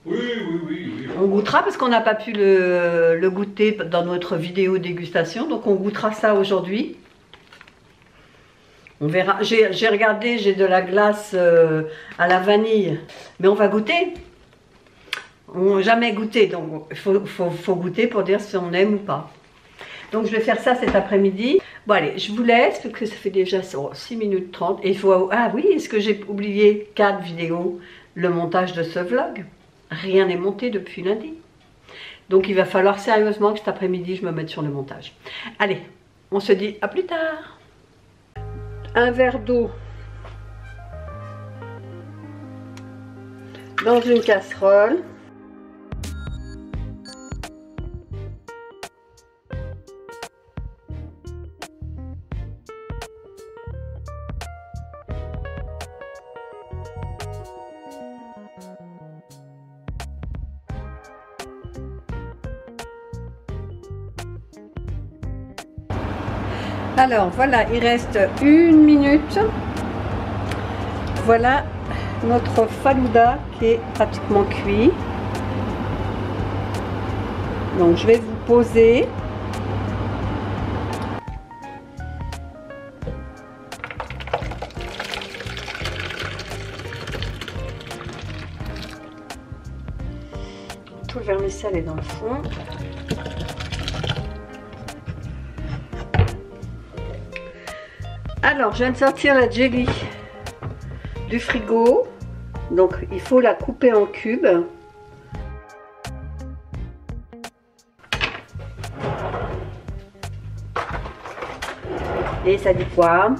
Oui. On goûtera parce qu'on n'a pas pu le goûter dans notre vidéo dégustation, donc on goûtera ça aujourd'hui. On verra. J'ai regardé, j'ai de la glace à la vanille, mais on va goûter. On n'a jamais goûté, donc il faut goûter pour dire si on aime ou pas. Donc je vais faire ça cet après-midi. Bon allez, je vous laisse parce que ça fait déjà 6 minutes 30. Et il faut... Ah oui, est-ce que j'ai oublié 4 vidéos, le montage de ce vlog? Rien n'est monté depuis lundi. Donc il va falloir sérieusement que cet après-midi je me mette sur le montage. Allez, on se dit à plus tard. Un verre d'eau dans une casserole. Alors voilà, il reste 1 minute. Voilà notre falouda qui est pratiquement cuit. Donc je vais vous poser. Tout le vermicelle est dans le fond. Alors, je viens de sortir la jelly du frigo. Donc, il faut la couper en cubes. Et ça dit quoi?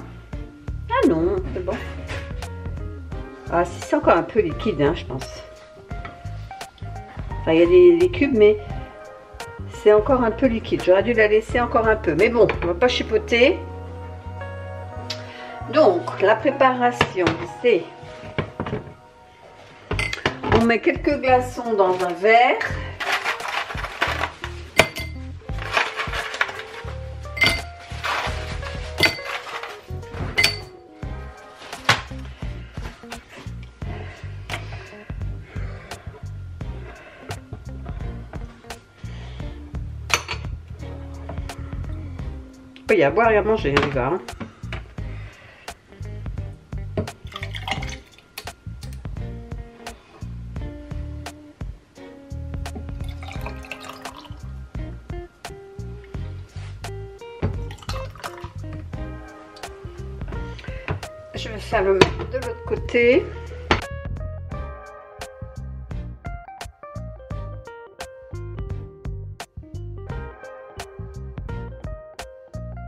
Ah non, c'est bon. Ah, si, c'est encore un peu liquide, hein, je pense. Enfin, il y a des cubes, mais c'est encore un peu liquide. J'aurais dû la laisser encore un peu. Mais bon, on va pas chipoter. Donc, la préparation, c'est... On met quelques glaçons dans un verre. Il peut y avoir et à manger, on y va. Hein. Je vais faire le mettre de l'autre côté.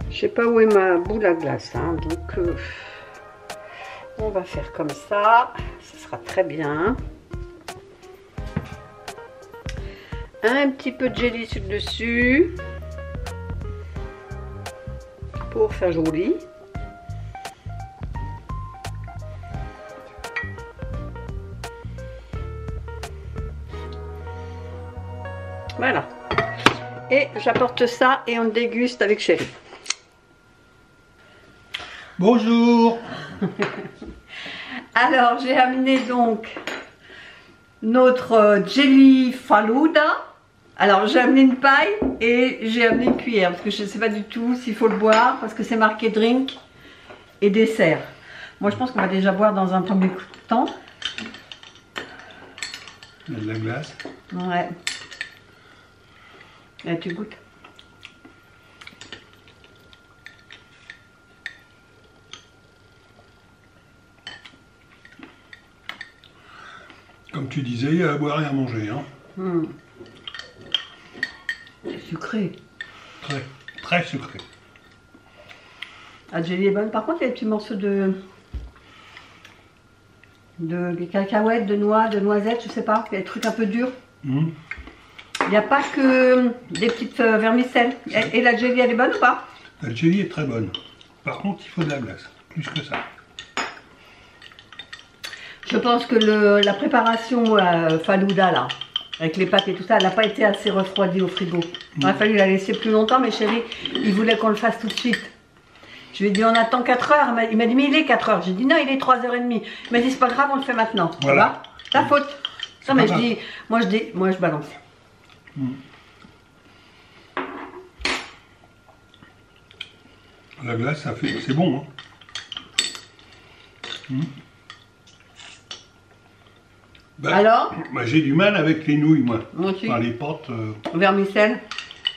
Je sais pas où est ma boule à glace, hein, donc on va faire comme ça, ce sera très bien. Un petit peu de jelly sur le dessus pour faire joli. Voilà. Et j'apporte ça et on déguste avec Chérie. Bonjour. Alors j'ai amené donc notre jelly falouda. Alors j'ai amené une paille et j'ai amené une cuillère parce que je ne sais pas du tout s'il faut le boire parce que c'est marqué drink et dessert. Moi je pense qu'on va déjà boire dans un premier temps. Il y a de la glace. Ouais. Et tu goûtes. Comme tu disais, il y a à boire et à manger. Hein. C'est sucré. Très, très sucré. La jelly est bonne. Par contre, il y a des petits morceaux de cacahuètes, de noix, de noisettes, je sais pas. Il y a des trucs un peu durs. Il n'y a pas que des petites vermicelles. Et la jelly, elle est bonne ou pas? La jelly est très bonne. Par contre, il faut de la glace. Plus que ça. Je pense que la préparation falouda là, avec les pâtes et tout ça, elle n'a pas été assez refroidie au frigo. Il a fallu la laisser plus longtemps, mais Chérie, il voulait qu'on le fasse tout de suite. Je lui ai dit on attend 4 heures. Il m'a dit mais il est 4 heures. J'ai dit non, il est 3h30. Il m'a dit c'est pas grave, on le fait maintenant. Voilà. Ta faute. Non mais moi je balance. La glace, ça fait, c'est bon. Hein. Bah, alors j'ai du mal avec les nouilles, moi. Moi aussi. Enfin, les pâtes. Vermicelle.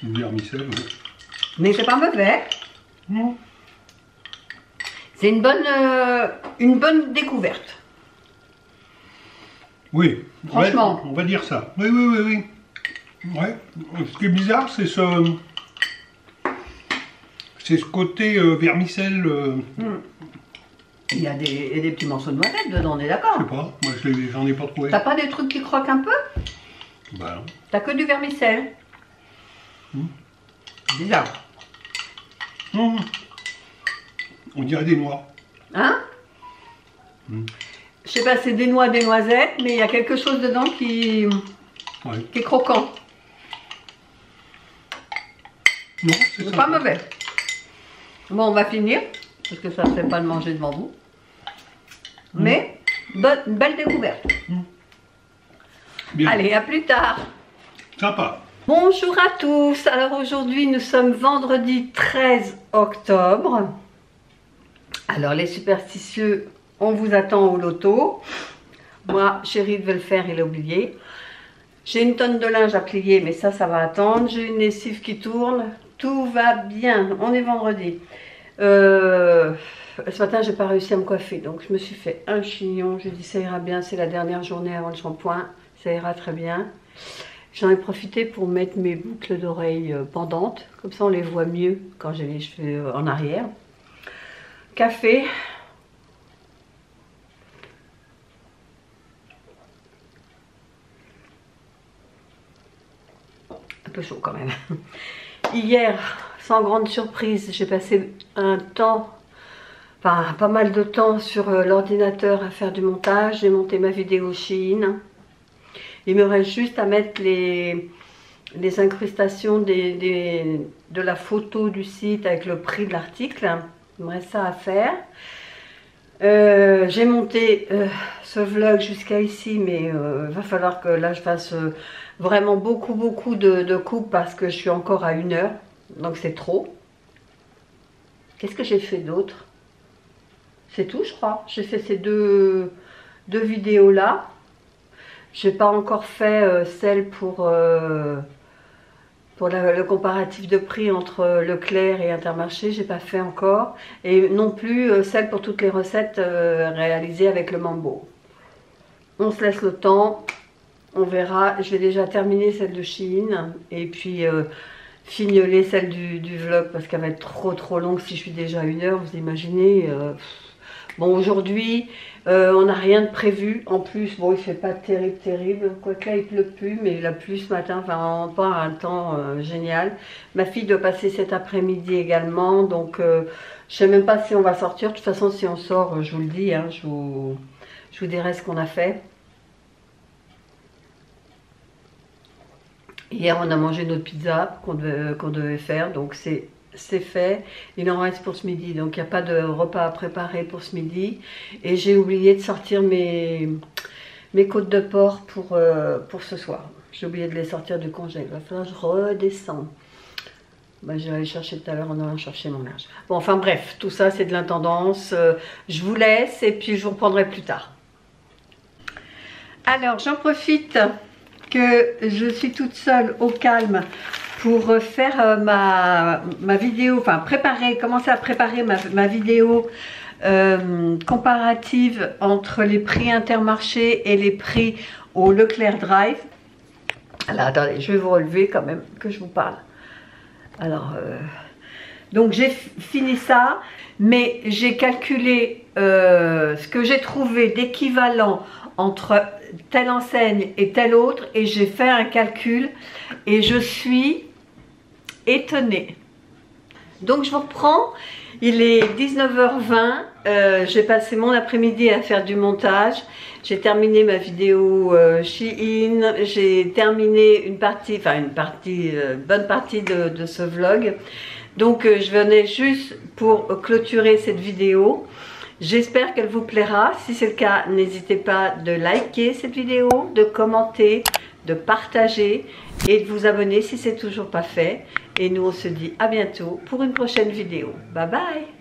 Vermicelle, oui. Mais c'est pas mauvais. Non. C'est une bonne découverte. Oui. Franchement. On va dire ça. Oui, oui, oui, oui. Ouais. Ce qui est bizarre, c'est ce côté vermicelle. Il y a des petits morceaux de noisettes dedans, on est d'accord? Je sais pas, moi j'en ai pas trouvé. T'as pas des trucs qui croquent un peu? Bah non. T'as que du vermicelle. Bizarre. On dirait des noix. Hein? Je sais pas, c'est des noix, des noisettes, mais il y a quelque chose dedans qui est croquant. Non, c'est pas mauvais. Bon, on va finir, parce que ça ne fait pas de manger devant vous. Mais belle découverte. Bien. Allez, à plus tard. Sympa. Bonjour à tous. Alors aujourd'hui, nous sommes vendredi 13 octobre. Alors les superstitieux, on vous attend au loto. Moi, chérie devait le faire, il a oublié. J'ai une tonne de linge à plier, mais ça va attendre. J'ai une lessive qui tourne. Tout va bien. On est vendredi. Ce matin, j'ai pas réussi à me coiffer, donc je me suis fait un chignon. J'ai dit ça ira bien, c'est la dernière journée avant le shampoing. Ça ira très bien. J'en ai profité pour mettre mes boucles d'oreilles pendantes. Comme ça, on les voit mieux quand j'ai les cheveux en arrière. Café. Un peu chaud quand même. Hier, sans grande surprise, j'ai passé un temps, enfin pas mal de temps sur l'ordinateur à faire du montage. J'ai monté ma vidéo Shein. Il me reste juste à mettre les incrustations de la photo du site avec le prix de l'article. Il me reste ça à faire. J'ai monté ce vlog jusqu'à ici, mais il va falloir que là je fasse vraiment beaucoup de coupes parce que je suis encore à 1 heure. Donc c'est trop. Qu'est-ce que j'ai fait d'autre? C'est tout, je crois. J'ai fait ces deux vidéos là. J'ai pas encore fait celle pour le comparatif de prix entre Leclerc et Intermarché. J'ai pas fait encore. Et non plus celle pour toutes les recettes réalisées avec le Mambo. On se laisse le temps. On verra. Je vais déjà terminer celle de Shein. Et puis fignoler celle du vlog parce qu'elle va être trop longue si je suis déjà à 1 heure. Vous imaginez bon, aujourd'hui, on n'a rien de prévu. En plus, bon, il fait pas terrible. Quoique là, il pleut plus, mais il a plu ce matin. Enfin, pas un temps génial. Ma fille doit passer cet après-midi également. Donc, je sais même pas si on va sortir. De toute façon, si on sort, je vous le dis. Hein, je vous dirai ce qu'on a fait. Hier, on a mangé notre pizza qu'on devait faire. Donc, c'est fait, il en reste pour ce midi, donc il n'y a pas de repas à préparer pour ce midi. Et j'ai oublié de sortir mes côtes de porc pour ce soir. J'ai oublié de les sortir du congé. Il va falloir que je redescende. Ben, je vais aller chercher tout à l'heure en allant chercher mon linge. Bon, enfin bref, tout ça c'est de l'intendance. Je vous laisse et puis je vous reprendrai plus tard. Alors j'en profite que je suis toute seule au calme pour faire ma vidéo, enfin commencer à préparer ma vidéo comparative entre les prix Intermarché et les prix au Leclerc Drive. Alors attendez, je vais vous relever quand même que je vous parle. Alors, donc j'ai fini ça, mais j'ai calculé ce que j'ai trouvé d'équivalent entre telle enseigne et telle autre, et j'ai fait un calcul et je suis étonnée. Donc je vous reprends, il est 19h20, j'ai passé mon après-midi à faire du montage, j'ai terminé ma vidéo Shein, j'ai terminé une bonne partie de ce vlog. Donc je venais juste pour clôturer cette vidéo. J'espère qu'elle vous plaira. Si c'est le cas, n'hésitez pas de liker cette vidéo, de commenter, de partager et de vous abonner si ce n'est toujours pas fait. Et nous, on se dit à bientôt pour une prochaine vidéo. Bye bye!